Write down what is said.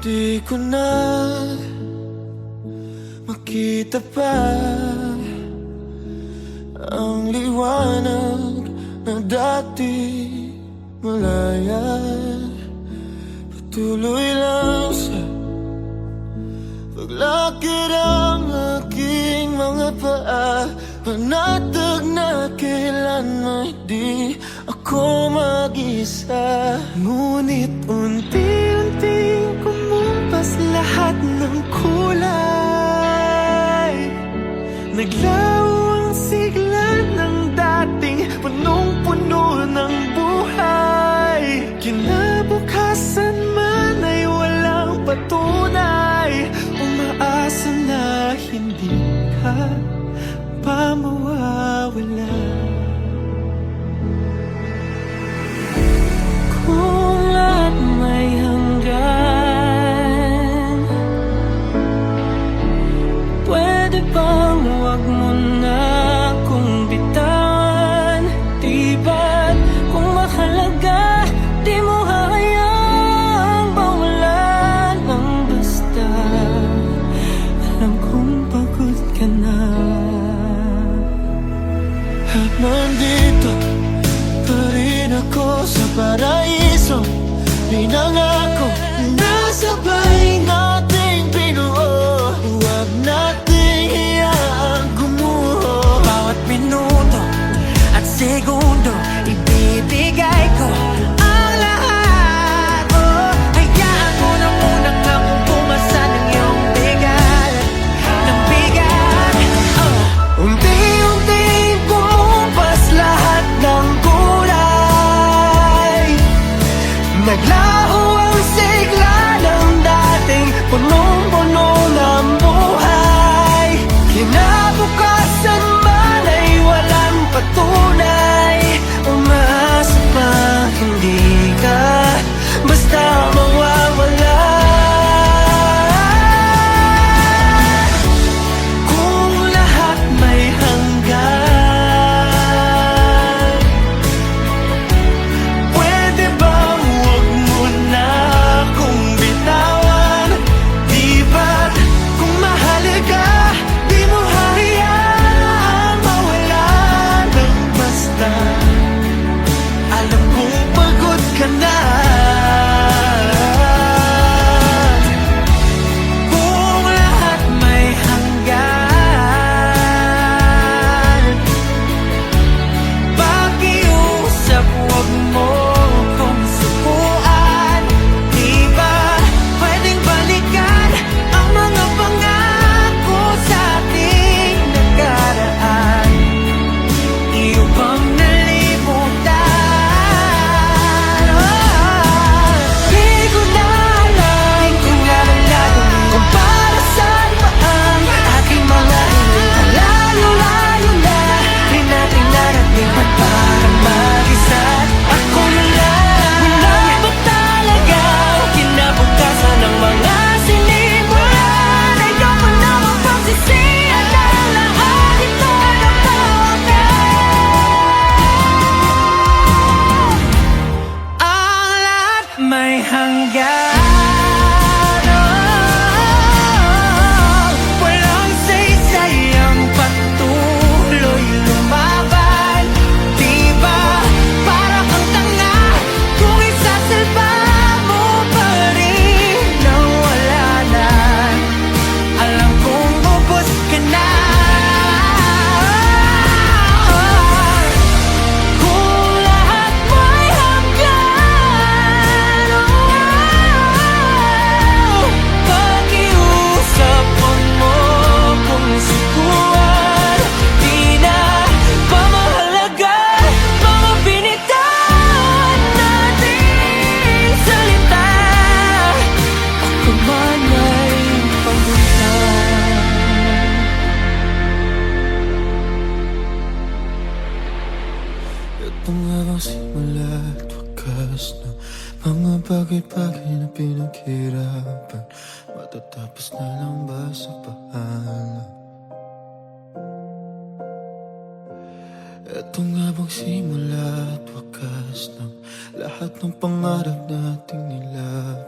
Di ko na makita pa ang liwanag na dati malaya. Patuloy lang sa paglakad ang aking mga paa, panatag na kailanman di ako mag-isa. Ngunit unti-unting kumumpas lahat ng kulay, naglaho ang sigla ng dating punong-puno ng buhay. Kinabukasan man ay walang patunay, umaasa na hindi ka pa mawawala. Kung lahat may hanggan, pwede bang huwag mo na akong bitawan? Di ba't kung mahalaga, di mo hahayaang mawalan ng basta? Alam kong pagod ka na, at nandito pa rin ako sa paraiso. Pinangako na sabay nating binuo, huwag nating iyaang gumuho. Bawat minuto at segundo ibibigay ko ang lahat. Hayaan mo na munang akong pumasa ng iyong bigat, ng bigat. Unti-unting kumumpas lahat ng kulay, naglaho ang sigla ng dating punong-puno ng buhay. Kinabukasan man ay walang patunay, umaasa pa hindi ka basta mawawala. Kung lahat may hanggan, pwede bang huwag mo na akong bitawan? Di ba't kung mahalaga, di mo hahayaang mawala ng basta? Alam kong pagod ka na. Kung lahat may hanggan, pakiusap huwag mo kong sukuan. Di ba pwedeng balikan ang mga pangako sa ating nakaraan? Iyo bang nalimutan? Di ko na alam kung anong gagawin kung para saan pa ang aking mga hiling. Layo-layo na rin nating narating, ba't parang mag-isa ako na lang? Wala ba talaga ang kinabukasan ng mga sinimulan? Ayoko na mapagsisihan ang lahat, ito na ba ang lahat may hanggan? Walang saysay ang patuloy lumaban. Di ba para kang tanga kung isasalba mo pa rin nang wala na? Alam kong ubos ka na. Kung lahat may hanggan, pakiusap huwag mo kung sukuan. Di na ba mahalaga mga binitawan nating salita? Ako man ay paguntan. Ito nga bang simula at wakas ng mga bagay-bagay na pinaghirapan? Matatapos na lang ba sa paalam? Ito nga bang simula at wakas ng lahat ng pangarap nating nilab?